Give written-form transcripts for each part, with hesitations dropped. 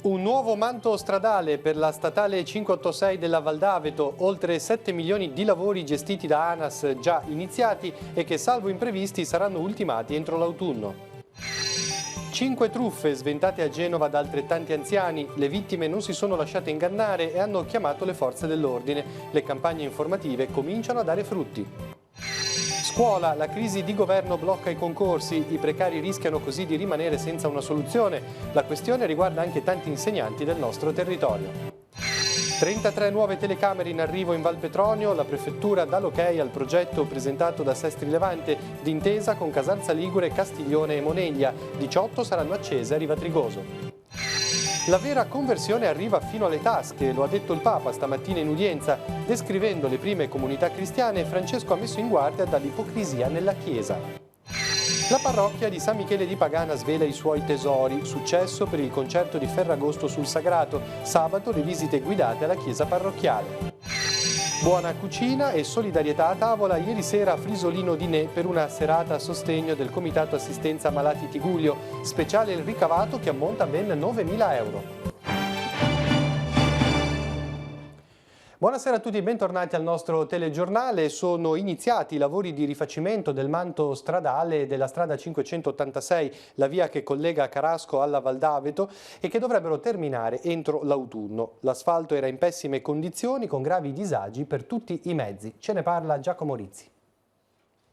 Un nuovo manto stradale per la statale 586 della Val d'Aveto, oltre 7 milioni di lavori gestiti da ANAS già iniziati e che salvo imprevisti saranno ultimati entro l'autunno. 5 truffe sventate a Genova da altrettanti anziani, le vittime non si sono lasciate ingannare e hanno chiamato le forze dell'ordine. Le campagne informative cominciano a dare frutti. Scuola, la crisi di governo blocca i concorsi, i precari rischiano così di rimanere senza una soluzione. La questione riguarda anche tanti insegnanti del nostro territorio. 33 nuove telecamere in arrivo in Val Petronio, la prefettura dà l'ok al progetto presentato da Sestri Levante d'intesa con Casalza Ligure, Castiglione e Moneglia. 18 saranno accese a Riva Trigoso. La vera conversione arriva fino alle tasche, lo ha detto il Papa stamattina in udienza. Descrivendo le prime comunità cristiane, Francesco ha messo in guardia dall'ipocrisia nella Chiesa. La parrocchia di San Michele di Pagana svela i suoi tesori. Successo per il concerto di Ferragosto sul Sagrato. Sabato le visite guidate alla chiesa parrocchiale. Buona cucina e solidarietà a tavola ieri sera a Frisolino di Ne per una serata a sostegno del Comitato Assistenza Malati Tigullio. Speciale il ricavato che ammonta a ben 9.000 euro. Buonasera a tutti, bentornati al nostro telegiornale. Sono iniziati i lavori di rifacimento del manto stradale della strada 586, la via che collega Carasco alla Val d'Aveto e che dovrebbero terminare entro l'autunno. L'asfalto era in pessime condizioni con gravi disagi per tutti i mezzi. Ce ne parla Giacomo Rizzi.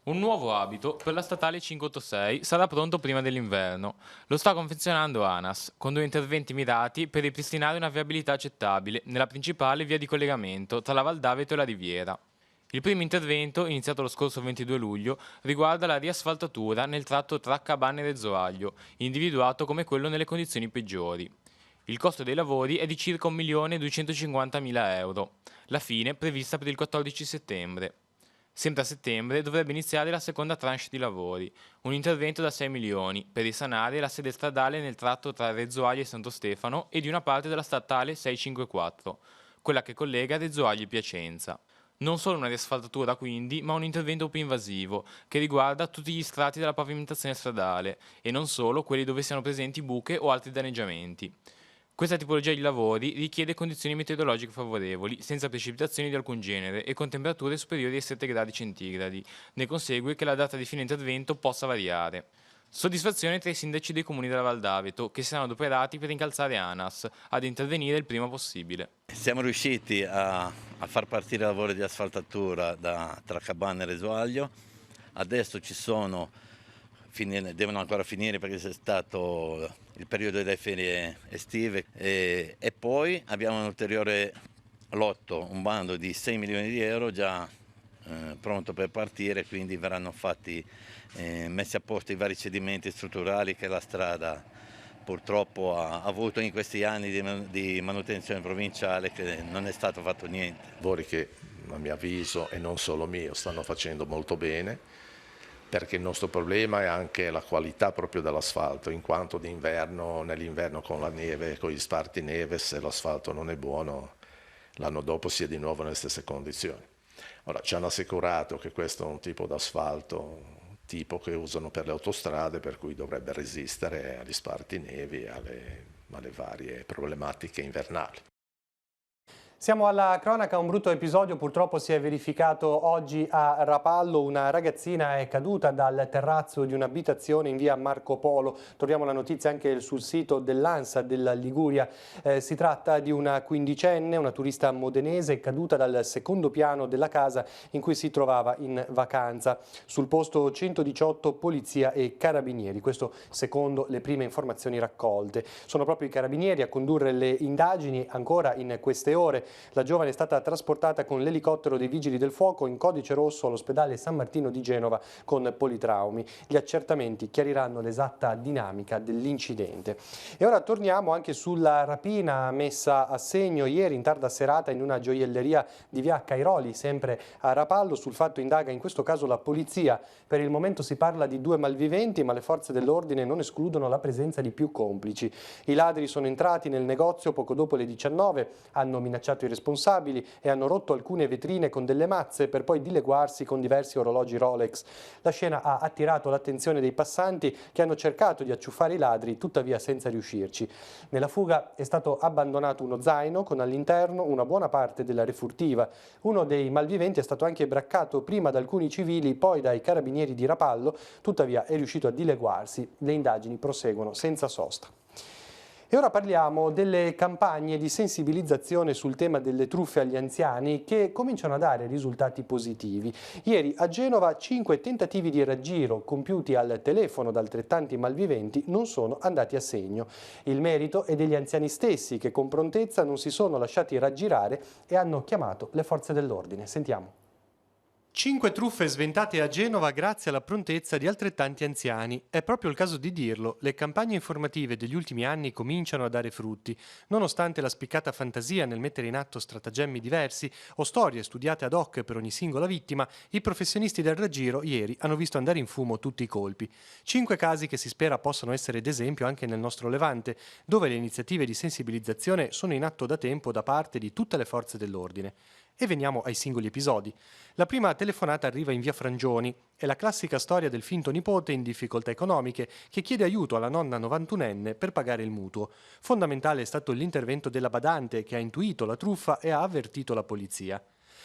Un nuovo abito per la statale 586 sarà pronto prima dell'inverno. Lo sta confezionando ANAS, con 2 interventi mirati per ripristinare una viabilità accettabile nella principale via di collegamento tra la Val d'Aveto e la Riviera. Il primo intervento, iniziato lo scorso 22 luglio, riguarda la riasfaltatura nel tratto tra Cabanne e Rezzoaglio, individuato come quello nelle condizioni peggiori. Il costo dei lavori è di circa 1.250.000 euro, la fine prevista per il 14 settembre. Sempre a settembre dovrebbe iniziare la seconda tranche di lavori, un intervento da 6 milioni per risanare la sede stradale nel tratto tra Rezzoaglio e Santo Stefano e di una parte della statale 654, quella che collega Rezzoaglio e Piacenza. Non solo una riasfaltatura quindi, ma un intervento più invasivo, che riguarda tutti gli strati della pavimentazione stradale e non solo quelli dove siano presenti buche o altri danneggiamenti. Questa tipologia di lavori richiede condizioni meteorologiche favorevoli, senza precipitazioni di alcun genere e con temperature superiori ai 7 gradi centigradi. Ne consegue che la data di fine intervento possa variare. Soddisfazione tra i sindaci dei comuni della Val d'Aveto, che si saranno adoperati per incalzare ANAS ad intervenire il prima possibile. Siamo riusciti a far partire i lavori di asfaltatura tra Cabanne e Rezzoaglio. Adesso ci sono, devono ancora finire perché c'è stato il periodo delle ferie estive e poi abbiamo un ulteriore lotto, un bando di 6 milioni di euro già pronto per partire, quindi verranno messi a posto i vari cedimenti strutturali che la strada purtroppo ha avuto in questi anni di manutenzione provinciale, che non è stato fatto niente. Lavori che a mio avviso e non solo mio stanno facendo molto bene, perché il nostro problema è anche la qualità proprio dell'asfalto, in quanto nell'inverno con la neve, con gli spartineve, se l'asfalto non è buono, l'anno dopo si è di nuovo nelle stesse condizioni. Ora, ci hanno assicurato che questo è un tipo d'asfalto che usano per le autostrade, per cui dovrebbe resistere agli spartinevi e alle varie problematiche invernali. Siamo alla cronaca, un brutto episodio purtroppo si è verificato oggi a Rapallo. Una ragazzina è caduta dal terrazzo di un'abitazione in via Marco Polo. Troviamo la notizia anche sul sito dell'ANSA della Liguria. Si tratta di una quindicenne, una turista modenese, caduta dal secondo piano della casa in cui si trovava in vacanza. Sul posto 118 polizia e carabinieri, questo secondo le prime informazioni raccolte. Sono proprio i carabinieri a condurre le indagini ancora in queste ore. La giovane è stata trasportata con l'elicottero dei Vigili del Fuoco in codice rosso all'ospedale San Martino di Genova con politraumi. Gli accertamenti chiariranno l'esatta dinamica dell'incidente. E ora torniamo anche sulla rapina messa a segno ieri in tarda serata in una gioielleria di via Cairoli, sempre a Rapallo. Sul fatto indaga in questo caso la polizia. Per il momento si parla di 2 malviventi, ma le forze dell'ordine non escludono la presenza di più complici. I ladri sono entrati nel negozio poco dopo le 19, hanno minacciato denunciato i responsabili e hanno rotto alcune vetrine con delle mazze per poi dileguarsi con diversi orologi Rolex. La scena ha attirato l'attenzione dei passanti che hanno cercato di acciuffare i ladri, tuttavia senza riuscirci. Nella fuga è stato abbandonato uno zaino con all'interno una buona parte della refurtiva. Uno dei malviventi è stato anche braccato prima da alcuni civili, poi dai carabinieri di Rapallo, tuttavia è riuscito a dileguarsi. Le indagini proseguono senza sosta. E ora parliamo delle campagne di sensibilizzazione sul tema delle truffe agli anziani che cominciano a dare risultati positivi. Ieri a Genova 5 tentativi di raggiro compiuti al telefono da altrettanti malviventi non sono andati a segno. Il merito è degli anziani stessi che con prontezza non si sono lasciati raggirare e hanno chiamato le forze dell'ordine. Sentiamo. 5 truffe sventate a Genova grazie alla prontezza di altrettanti anziani. È proprio il caso di dirlo, le campagne informative degli ultimi anni cominciano a dare frutti. Nonostante la spiccata fantasia nel mettere in atto stratagemmi diversi o storie studiate ad hoc per ogni singola vittima, i professionisti del raggiro ieri hanno visto andare in fumo tutti i colpi. 5 casi che si spera possano essere d'esempio anche nel nostro Levante, dove le iniziative di sensibilizzazione sono in atto da tempo da parte di tutte le forze dell'ordine. E veniamo ai singoli episodi. La prima telefonata arriva in via Frangioni. È la classica storia del finto nipote in difficoltà economiche che chiede aiuto alla nonna 91enne per pagare il mutuo. Fondamentale è stato l'intervento della badante che ha intuito la truffa e ha avvertito la polizia.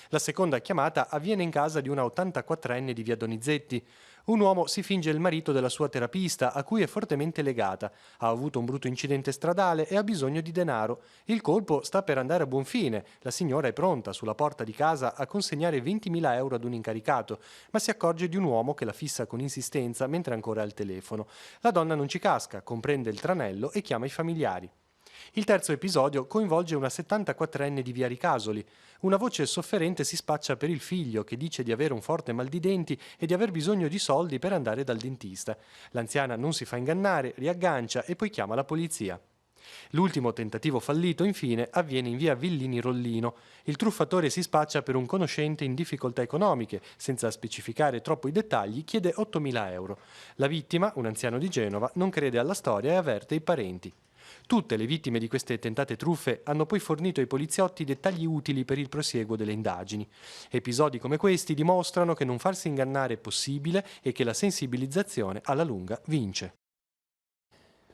La seconda chiamata avviene in casa di una 84enne di via Donizetti. Un uomo si finge il marito della sua terapista, a cui è fortemente legata. Ha avuto un brutto incidente stradale e ha bisogno di denaro. Il colpo sta per andare a buon fine. La signora è pronta sulla porta di casa a consegnare 20.000 euro ad un incaricato, ma si accorge di un uomo che la fissa con insistenza mentre è ancora al telefono. La donna non ci casca, comprende il tranello e chiama i familiari. Il terzo episodio coinvolge una 74enne di via Ricasoli. Una voce sofferente si spaccia per il figlio che dice di avere un forte mal di denti e di aver bisogno di soldi per andare dal dentista. L'anziana non si fa ingannare, riaggancia e poi chiama la polizia. L'ultimo tentativo fallito, infine, avviene in via Villini Rollino. Il truffatore si spaccia per un conoscente in difficoltà economiche, senza specificare troppo i dettagli, chiede 8.000 euro. La vittima, un anziano di Genova, non crede alla storia e avverte i parenti. Tutte le vittime di queste tentate truffe hanno poi fornito ai poliziotti dettagli utili per il prosieguo delle indagini. Episodi come questi dimostrano che non farsi ingannare è possibile e che la sensibilizzazione alla lunga vince.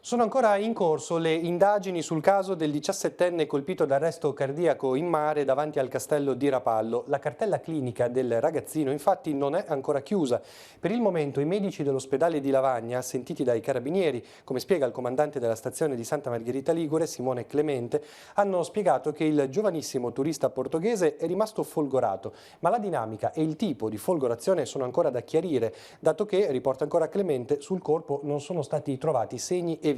Sono ancora in corso le indagini sul caso del 17enne colpito d'arresto cardiaco in mare davanti al castello di Rapallo. La cartella clinica del ragazzino infatti non è ancora chiusa. Per il momento i medici dell'ospedale di Lavagna, sentiti dai carabinieri, come spiega il comandante della stazione di Santa Margherita Ligure, Simone Clemente, hanno spiegato che il giovanissimo turista portoghese è rimasto folgorato, ma la dinamica e il tipo di folgorazione sono ancora da chiarire, dato che, riporta ancora Clemente, sul corpo non sono stati trovati segni evidenti.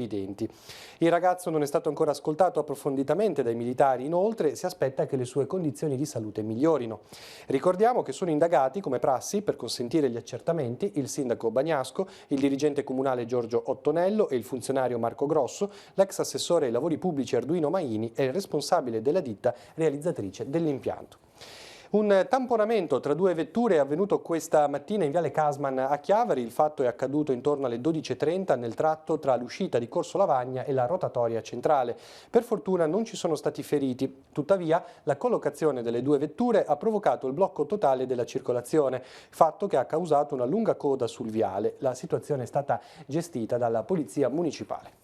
Il ragazzo non è stato ancora ascoltato approfonditamente dai militari, inoltre si aspetta che le sue condizioni di salute migliorino. Ricordiamo che sono indagati come prassi per consentire gli accertamenti il sindaco Bagnasco, il dirigente comunale Giorgio Ottonello e il funzionario Marco Grosso, l'ex assessore ai lavori pubblici Arduino Maini e il responsabile della ditta realizzatrice dell'impianto. Un tamponamento tra due vetture è avvenuto questa mattina in viale Casman a Chiavari. Il fatto è accaduto intorno alle 12:30 nel tratto tra l'uscita di Corso Lavagna e la rotatoria centrale. Per fortuna non ci sono stati feriti, tuttavia la collocazione delle due vetture ha provocato il blocco totale della circolazione, fatto che ha causato una lunga coda sul viale. La situazione è stata gestita dalla Polizia Municipale.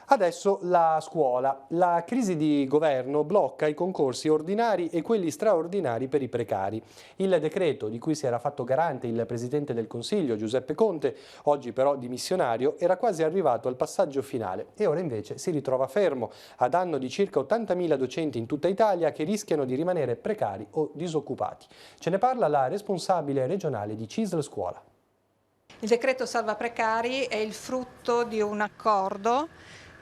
Adesso la scuola. La crisi di governo blocca i concorsi ordinari e quelli straordinari per i precari. Il decreto di cui si era fatto garante il Presidente del Consiglio Giuseppe Conte, oggi però dimissionario, era quasi arrivato al passaggio finale e ora invece si ritrova fermo, a danno di circa 80.000 docenti in tutta Italia che rischiano di rimanere precari o disoccupati. Ce ne parla la responsabile regionale di CISL Scuola. Il decreto Salva Precari è il frutto di un accordo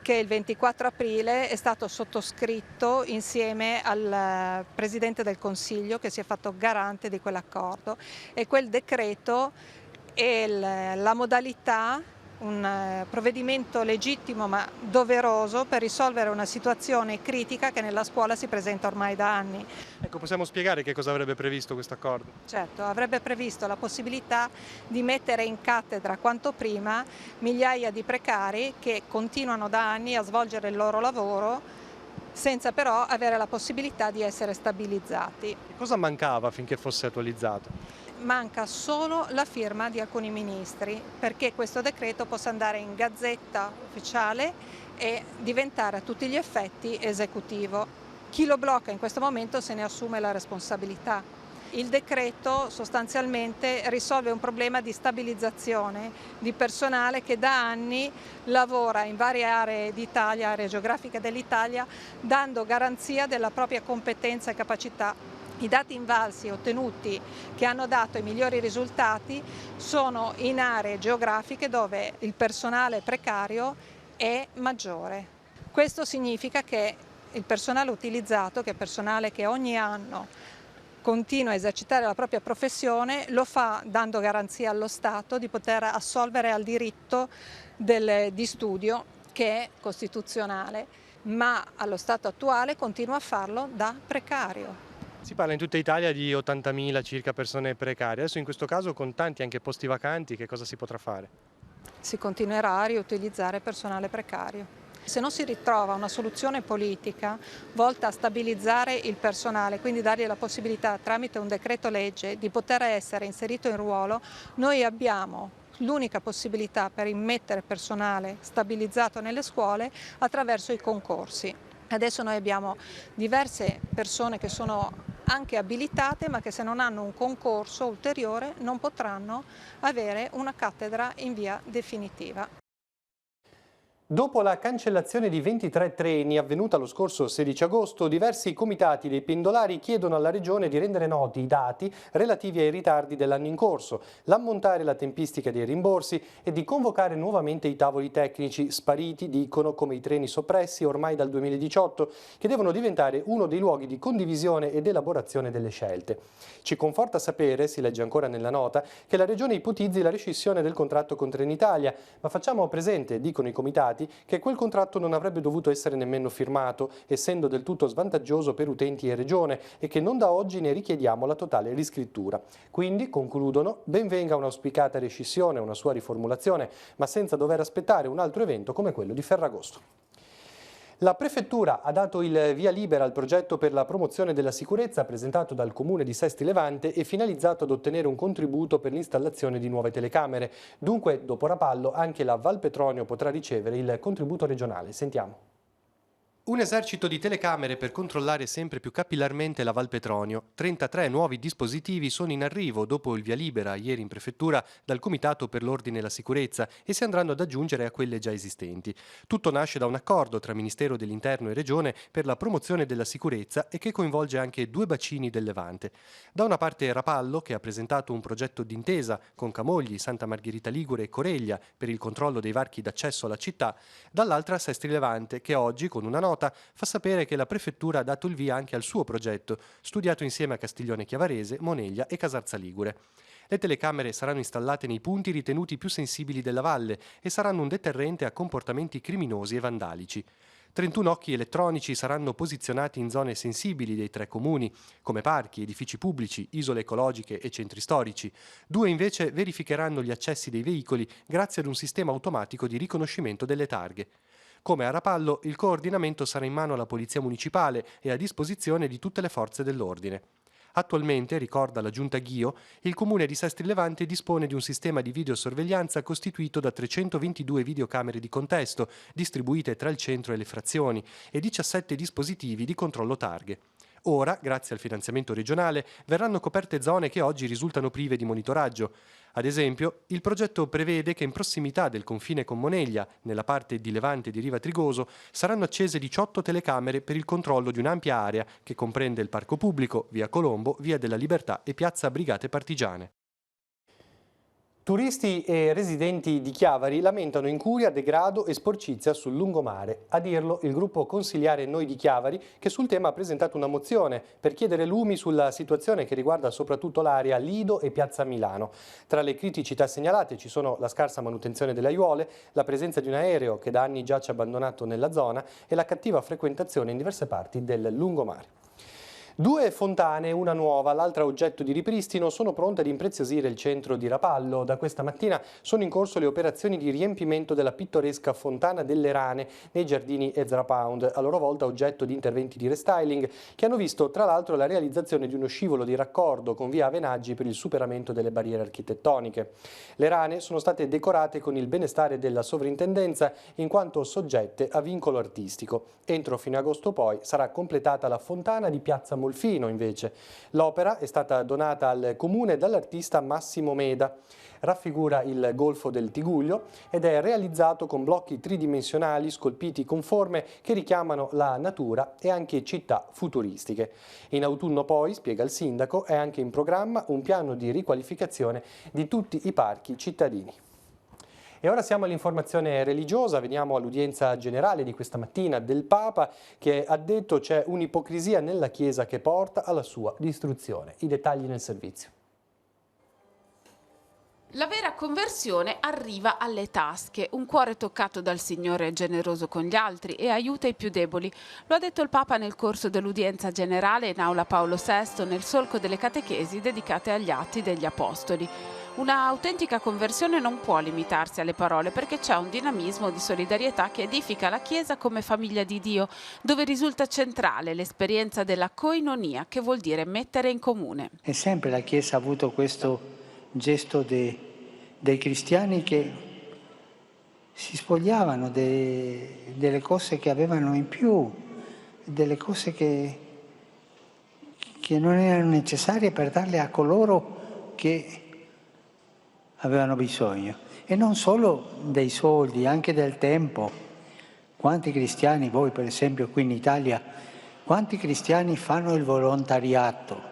che il 24 aprile è stato sottoscritto insieme al Presidente del Consiglio che si è fatto garante di quell'accordo, e quel decreto è la modalità, un provvedimento legittimo ma doveroso per risolvere una situazione critica che nella scuola si presenta ormai da anni. Ecco, possiamo spiegare che cosa avrebbe previsto questo accordo? Certo, avrebbe previsto la possibilità di mettere in cattedra quanto prima migliaia di precari che continuano da anni a svolgere il loro lavoro senza però avere la possibilità di essere stabilizzati. Cosa mancava affinché fosse attualizzato? Manca solo la firma di alcuni ministri perché questo decreto possa andare in gazzetta ufficiale e diventare a tutti gli effetti esecutivo. Chi lo blocca in questo momento se ne assume la responsabilità. Il decreto sostanzialmente risolve un problema di stabilizzazione di personale che da anni lavora in varie aree d'Italia, aree geografiche dell'Italia, dando garanzia della propria competenza e capacità. I dati invalsi ottenuti che hanno dato i migliori risultati sono in aree geografiche dove il personale precario è maggiore. Questo significa che il personale utilizzato, che è personale che ogni anno continua a esercitare la propria professione, lo fa dando garanzia allo Stato di poter assolvere al diritto di studio che è costituzionale, ma allo stato attuale continua a farlo da precario. Si parla in tutta Italia di 80.000 circa persone precarie. Adesso in questo caso con tanti anche posti vacanti, che cosa si potrà fare? Si continuerà a riutilizzare personale precario. Se non si ritrova una soluzione politica volta a stabilizzare il personale, quindi dargli la possibilità tramite un decreto legge di poter essere inserito in ruolo, noi abbiamo l'unica possibilità per immettere personale stabilizzato nelle scuole attraverso i concorsi. Adesso noi abbiamo diverse persone che sono anche abilitate, ma che se non hanno un concorso ulteriore non potranno avere una cattedra in via definitiva. Dopo la cancellazione di 23 treni avvenuta lo scorso 16 agosto, diversi comitati dei pendolari chiedono alla Regione di rendere noti i dati relativi ai ritardi dell'anno in corso, l'ammontare e la tempistica dei rimborsi e di convocare nuovamente i tavoli tecnici spariti, dicono, come i treni soppressi ormai dal 2018, che devono diventare uno dei luoghi di condivisione ed elaborazione delle scelte. Ci conforta sapere, si legge ancora nella nota, che la Regione ipotizzi la rescissione del contratto con Trenitalia, ma facciamo presente, dicono i comitati, che quel contratto non avrebbe dovuto essere nemmeno firmato, essendo del tutto svantaggioso per utenti e Regione, e che non da oggi ne richiediamo la totale riscrittura. Quindi, concludono, ben venga un'auspicata rescissione, una sua riformulazione, ma senza dover aspettare un altro evento come quello di Ferragosto. La Prefettura ha dato il via libera al progetto per la promozione della sicurezza presentato dal Comune di Sesti Levante e finalizzato ad ottenere un contributo per l'installazione di nuove telecamere. Dunque, dopo Rapallo, anche la Val Petronio potrà ricevere il contributo regionale. Sentiamo. Un esercito di telecamere per controllare sempre più capillarmente la Val Petronio. 33 nuovi dispositivi sono in arrivo dopo il via libera ieri in prefettura dal Comitato per l'Ordine e la Sicurezza e si andranno ad aggiungere a quelle già esistenti. Tutto nasce da un accordo tra Ministero dell'Interno e Regione per la promozione della sicurezza e che coinvolge anche due bacini del Levante. Da una parte Rapallo, che ha presentato un progetto d'intesa con Camogli, Santa Margherita Ligure e Coreglia per il controllo dei varchi d'accesso alla città, dall'altra Sestri Levante, che oggi con una nota fa sapere che la Prefettura ha dato il via anche al suo progetto, studiato insieme a Castiglione Chiavarese, Moneglia e Casarza Ligure. Le telecamere saranno installate nei punti ritenuti più sensibili della valle e saranno un deterrente a comportamenti criminosi e vandalici. 31 occhi elettronici saranno posizionati in zone sensibili dei 3 comuni, come parchi, edifici pubblici, isole ecologiche e centri storici. 2 invece verificheranno gli accessi dei veicoli grazie ad un sistema automatico di riconoscimento delle targhe. Come a Rapallo, il coordinamento sarà in mano alla Polizia Municipale e a disposizione di tutte le forze dell'ordine. Attualmente, ricorda la Giunta Ghio, il Comune di Sestri Levante dispone di un sistema di videosorveglianza costituito da 322 videocamere di contesto, distribuite tra il centro e le frazioni, e 17 dispositivi di controllo targhe. Ora, grazie al finanziamento regionale, verranno coperte zone che oggi risultano prive di monitoraggio. Ad esempio, il progetto prevede che in prossimità del confine con Moneglia, nella parte di Levante di Riva Trigoso, saranno accese 18 telecamere per il controllo di un'ampia area che comprende il Parco Pubblico, Via Colombo, Via della Libertà e Piazza Brigate Partigiane. Turisti e residenti di Chiavari lamentano incuria, degrado e sporcizia sul lungomare. A dirlo il gruppo consiliare Noi di Chiavari, che sul tema ha presentato una mozione per chiedere lumi sulla situazione che riguarda soprattutto l'area Lido e Piazza Milano. Tra le criticità segnalate ci sono la scarsa manutenzione delle aiuole, la presenza di un aereo che da anni giace abbandonato nella zona e la cattiva frequentazione in diverse parti del lungomare. 2 fontane, una nuova, l'altra oggetto di ripristino, sono pronte ad impreziosire il centro di Rapallo. Da questa mattina sono in corso le operazioni di riempimento della pittoresca fontana delle Rane nei giardini Ezra Pound, a loro volta oggetto di interventi di restyling che hanno visto tra l'altro la realizzazione di uno scivolo di raccordo con via Avenaggi per il superamento delle barriere architettoniche. Le rane sono state decorate con il benestare della sovrintendenza in quanto soggette a vincolo artistico. Entro fine agosto poi sarà completata la fontana di Piazza Molfino invece. L'opera è stata donata al comune dall'artista Massimo Meda. Raffigura il golfo del Tiguglio ed è realizzato con blocchi tridimensionali scolpiti con forme che richiamano la natura e anche città futuristiche. In autunno poi, spiega il sindaco, è anche in programma un piano di riqualificazione di tutti i parchi cittadini. E ora siamo all'informazione religiosa, veniamo all'udienza generale di questa mattina del Papa che ha detto c'è un'ipocrisia nella Chiesa che porta alla sua distruzione. I dettagli nel servizio. La vera conversione arriva alle tasche. Un cuore toccato dal Signore è generoso con gli altri e aiuta i più deboli. Lo ha detto il Papa nel corso dell'udienza generale in Aula Paolo VI nel solco delle catechesi dedicate agli Atti degli Apostoli. Una autentica conversione non può limitarsi alle parole perché c'è un dinamismo di solidarietà che edifica la Chiesa come famiglia di Dio, dove risulta centrale l'esperienza della koinonia, che vuol dire mettere in comune. E sempre la Chiesa ha avuto questo gesto dei cristiani che si spogliavano delle cose che avevano in più, delle cose che non erano necessarie per darle a coloro che avevano bisogno. E non solo dei soldi, anche del tempo. Quanti cristiani, voi per esempio qui in Italia, quanti cristiani fanno il volontariato?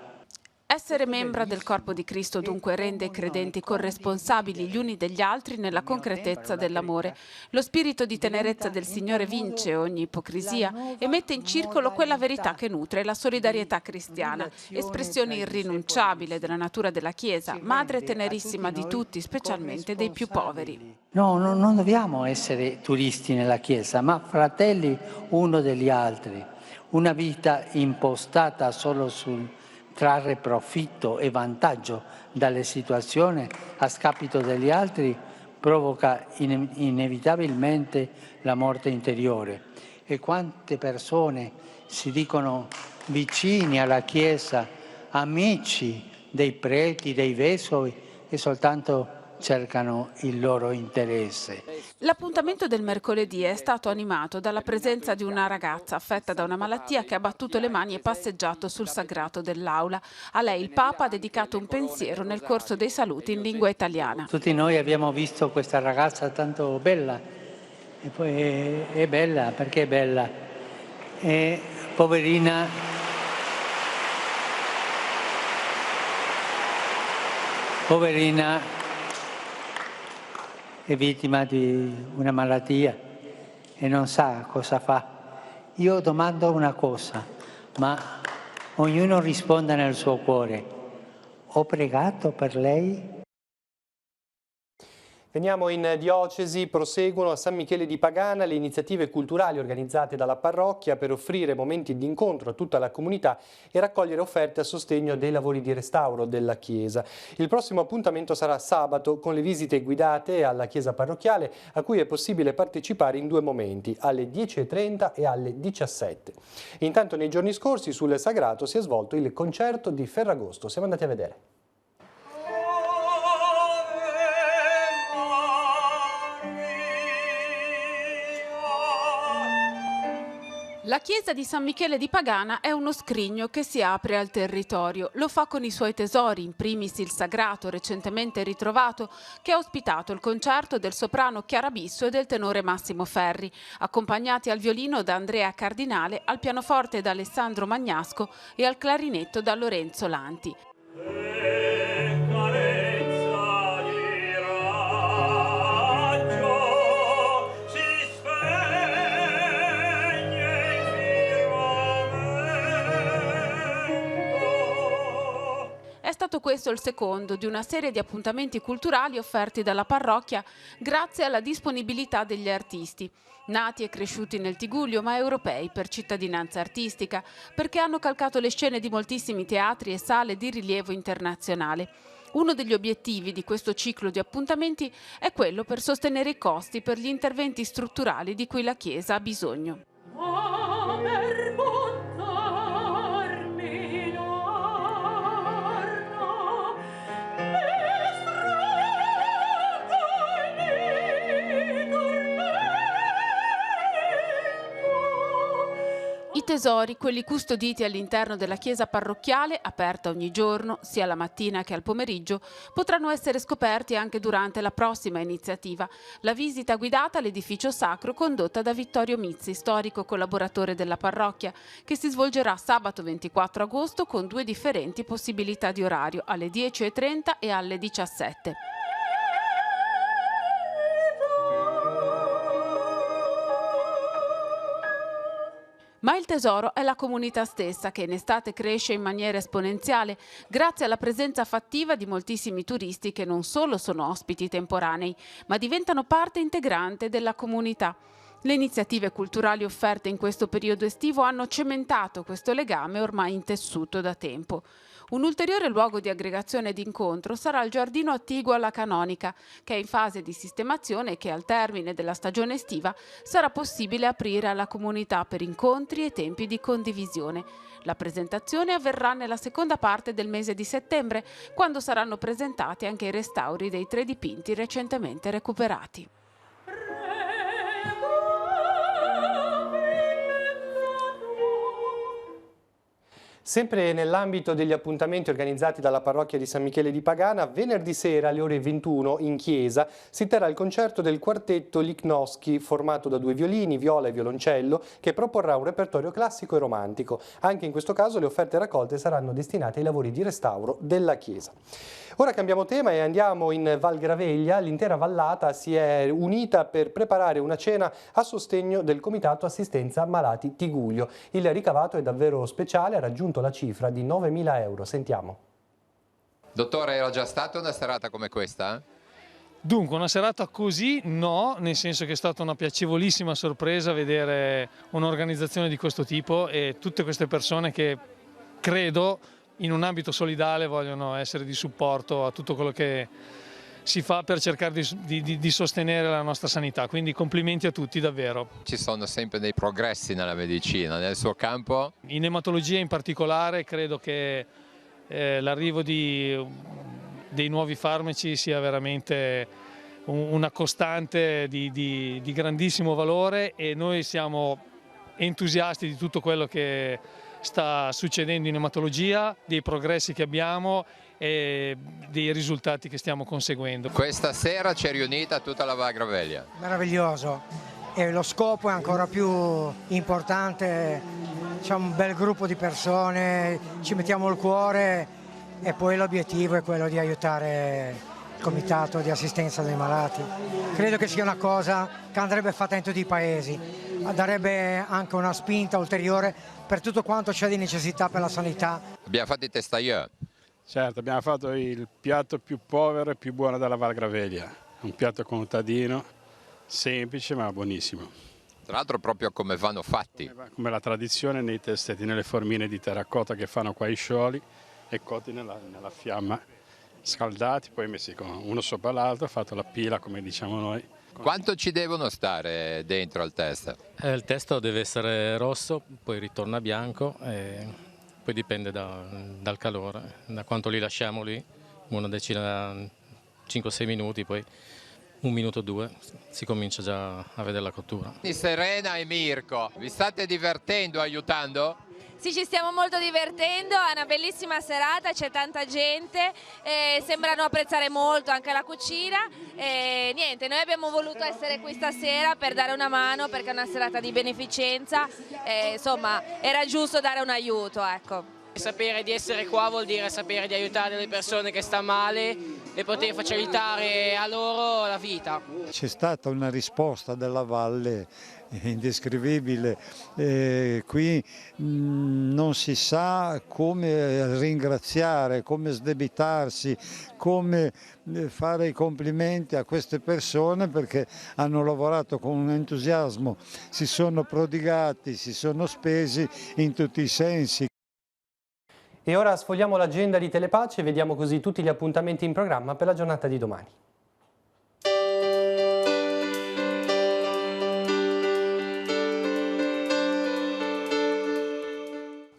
Essere membra del corpo di Cristo dunque rende i credenti corresponsabili gli uni degli altri nella concretezza dell'amore. Lo spirito di tenerezza del Signore vince ogni ipocrisia e mette in circolo quella verità che nutre la solidarietà cristiana, espressione irrinunciabile della natura della Chiesa, madre tenerissima di tutti, specialmente dei più poveri. No, non dobbiamo essere turisti nella Chiesa, ma fratelli uno degli altri. Una vita impostata solo sul trarre profitto e vantaggio dalle situazioni a scapito degli altri provoca inevitabilmente la morte interiore. E quante persone si dicono vicini alla Chiesa, amici dei preti, dei vescovi e soltanto cercano il loro interesse. L'appuntamento del mercoledì è stato animato dalla presenza di una ragazza affetta da una malattia che ha battuto le mani e passeggiato sul sagrato dell'aula. A lei il Papa ha dedicato un pensiero nel corso dei saluti in lingua italiana. Tutti noi abbiamo visto questa ragazza tanto bella, e poi è bella, perché è bella? È poverina, è vittima di una malattia e non sa cosa fa. Io domando una cosa, ma ognuno risponda nel suo cuore. Ho pregato per lei? Veniamo in diocesi, proseguono a San Michele di Pagana le iniziative culturali organizzate dalla parrocchia per offrire momenti di incontro a tutta la comunità e raccogliere offerte a sostegno dei lavori di restauro della chiesa. Il prossimo appuntamento sarà sabato con le visite guidate alla chiesa parrocchiale a cui è possibile partecipare in 2 momenti, alle 10:30 e alle 17. Intanto nei giorni scorsi sul Sagrato si è svolto il concerto di Ferragosto. Siamo andati a vedere. La chiesa di San Michele di Pagana è uno scrigno che si apre al territorio. Lo fa con i suoi tesori, in primis il Sagrato, recentemente ritrovato, che ha ospitato il concerto del soprano Chiara Bisso e del tenore Massimo Ferri, accompagnati al violino da Andrea Cardinale, al pianoforte da Alessandro Magnasco e al clarinetto da Lorenzo Lanti. È stato questo il secondo di una serie di appuntamenti culturali offerti dalla parrocchia grazie alla disponibilità degli artisti, nati e cresciuti nel Tigullio ma europei per cittadinanza artistica, perché hanno calcato le scene di moltissimi teatri e sale di rilievo internazionale. Uno degli obiettivi di questo ciclo di appuntamenti è quello per sostenere i costi per gli interventi strutturali di cui la Chiesa ha bisogno. I tesori, quelli custoditi all'interno della chiesa parrocchiale, aperta ogni giorno, sia la mattina che al pomeriggio, potranno essere scoperti anche durante la prossima iniziativa, la visita guidata all'edificio sacro condotta da Vittorio Mizzi, storico collaboratore della parrocchia, che si svolgerà sabato 24 agosto con 2 differenti possibilità di orario, alle 10:30 e alle 17. Ma il tesoro è la comunità stessa, che in estate cresce in maniera esponenziale grazie alla presenza fattiva di moltissimi turisti che non solo sono ospiti temporanei, ma diventano parte integrante della comunità. Le iniziative culturali offerte in questo periodo estivo hanno cementato questo legame ormai intessuto da tempo. Un ulteriore luogo di aggregazione e di incontro sarà il giardino attiguo alla Canonica, che è in fase di sistemazione e che al termine della stagione estiva sarà possibile aprire alla comunità per incontri e tempi di condivisione. La presentazione avverrà nella seconda parte del mese di settembre, quando saranno presentati anche i restauri dei 3 dipinti recentemente recuperati. Sempre nell'ambito degli appuntamenti organizzati dalla parrocchia di San Michele di Pagana, venerdì sera alle ore 21 in chiesa si terrà il concerto del quartetto Lichnowsky, formato da 2 violini, viola e violoncello, che proporrà un repertorio classico e romantico. Anche in questo caso le offerte raccolte saranno destinate ai lavori di restauro della chiesa. Ora cambiamo tema e andiamo in Val Graveglia. L'intera vallata si è unita per preparare una cena a sostegno del Comitato Assistenza Malati Tigullio. Il ricavato è davvero speciale, ha raggiunto la cifra di 9.000 euro. Sentiamo. Dottore, era già stata una serata come questa? Dunque, una serata così no, nel senso che è stata una piacevolissima sorpresa vedere un'organizzazione di questo tipo e tutte queste persone che credo in un ambito solidale vogliono essere di supporto a tutto quello che si fa per cercare di sostenere la nostra sanità, quindi complimenti a tutti davvero. Ci sono sempre dei progressi nella medicina, nel suo campo? In ematologia in particolare credo che l'arrivo dei nuovi farmaci sia veramente una costante di grandissimo valore e noi siamo entusiasti di tutto quello che sta succedendo in ematologia, dei progressi che abbiamo e dei risultati che stiamo conseguendo. Questa sera ci è riunita tutta la Val Graveglia. Meraviglioso e lo scopo è ancora più importante, c'è un bel gruppo di persone, ci mettiamo il cuore e poi l'obiettivo è quello di aiutare il Comitato di Assistenza dei Malati. Credo che sia una cosa che andrebbe fatta in tutti i paesi, darebbe anche una spinta ulteriore per tutto quanto c'è di necessità per la sanità. Abbiamo fatto i testaglioni. Certo, abbiamo fatto il piatto più povero e più buono della Val Graveglia, un piatto contadino, semplice ma buonissimo. Tra l'altro proprio come vanno fatti. Come la tradizione nei testetti, nelle formine di terracotta che fanno qua i scioli e cotti nella fiamma, scaldati, poi messi uno sopra l'altro, fatto la pila come diciamo noi. Quanto ci devono stare dentro al testo? Il testo deve essere rosso, poi ritorna bianco e poi dipende dal calore, da quanto li lasciamo lì, una decina, 5-6 minuti, poi 1 minuto o 2 si comincia già a vedere la cottura. Serena e Mirko, vi state divertendo, aiutando? Sì, ci stiamo molto divertendo, è una bellissima serata, c'è tanta gente, sembrano apprezzare molto anche la cucina e niente, noi abbiamo voluto essere qui stasera per dare una mano perché è una serata di beneficenza e insomma era giusto dare un aiuto, ecco. Sapere di essere qua vuol dire sapere di aiutare le persone che stanno male e poter facilitare a loro la vita. C'è stata una risposta della Valle indescrivibile. Qui non si sa come ringraziare, come sdebitarsi, come fare i complimenti a queste persone, perché hanno lavorato con un entusiasmo, si sono prodigati, si sono spesi in tutti i sensi. E ora sfogliamo l'agenda di Telepace e vediamo così tutti gli appuntamenti in programma per la giornata di domani.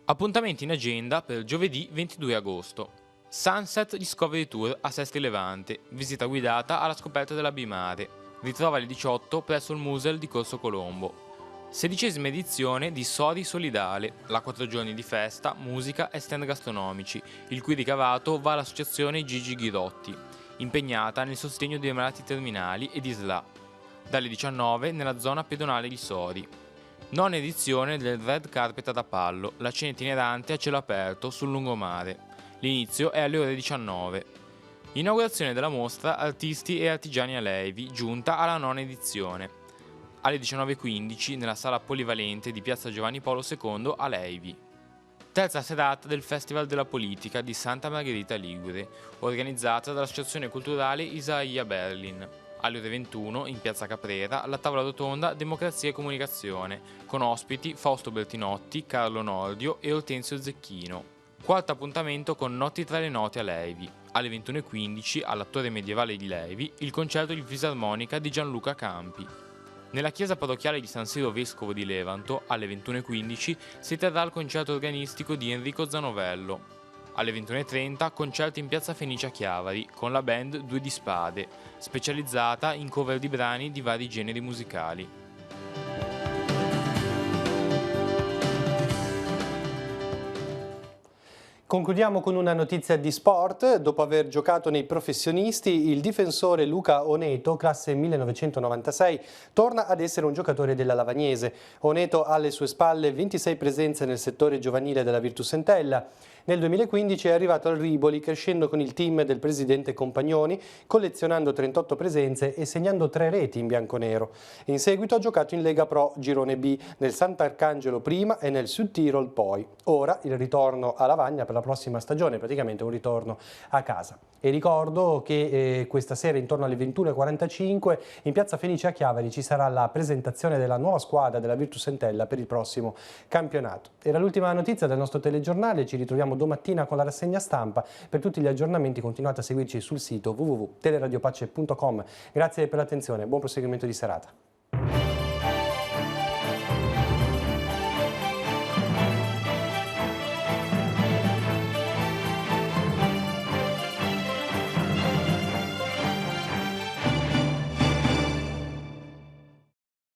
Appuntamenti in agenda per giovedì 22 agosto. Sunset Discovery Tour a Sestri Levante, visita guidata alla scoperta dell'Abimare. Ritrova alle 18 presso il Musel di Corso Colombo. 16ª edizione di Sori Solidale, la 4 giorni di festa, musica e stand gastronomici, il cui ricavato va all'associazione Gigi Ghirotti, impegnata nel sostegno dei malati terminali e di SLA. Dalle 19 nella zona pedonale di Sori. 9ª edizione del Red Carpet ad Apallo, la cena itinerante a cielo aperto sul lungomare. L'inizio è alle ore 19. Inaugurazione della mostra Artisti e Artigiani a Levi, giunta alla 9ª edizione. Alle 19:15 nella sala polivalente di Piazza Giovanni Paolo II a Levi. Terza serata del Festival della Politica di Santa Margherita Ligure, organizzata dall'Associazione Culturale Isaia Berlin. Alle ore 21 in Piazza Caprera la tavola rotonda Democrazia e Comunicazione, con ospiti Fausto Bertinotti, Carlo Nordio e Ortensio Zecchino. Quarto appuntamento con Notti tra le note a Levi. Alle 21:15 all'Attore Medievale di Levi il concerto di fisarmonica di Gianluca Campi. Nella chiesa parrocchiale di San Siro Vescovo di Levanto, alle 21:15, si terrà il concerto organistico di Enrico Zanovello. Alle 21:30, concerto in Piazza Fenice a Chiavari, con la band Due di Spade, specializzata in cover di brani di vari generi musicali. Concludiamo con una notizia di sport. Dopo aver giocato nei professionisti, il difensore Luca Oneto, classe 1996, torna ad essere un giocatore della Lavagnese. Oneto ha alle sue spalle 26 presenze nel settore giovanile della Virtus Entella. Nel 2015 è arrivato al Riboli, crescendo con il team del presidente Compagnoni, collezionando 38 presenze e segnando 3 reti in bianconero. In seguito ha giocato in Lega Pro Girone B, nel Sant'Arcangelo prima e nel Sud Tirol poi. Ora il ritorno a Lavagna per la prossima stagione, praticamente un ritorno a casa. E ricordo che questa sera intorno alle 21:45 in Piazza Fenice a Chiavari ci sarà la presentazione della nuova squadra della Virtus Entella per il prossimo campionato. Era l'ultima notizia del nostro telegiornale, ci ritroviamo domattina con la rassegna stampa. Per tutti gli aggiornamenti continuate a seguirci sul sito www.teleradiopace.com. Grazie per l'attenzione, buon proseguimento di serata.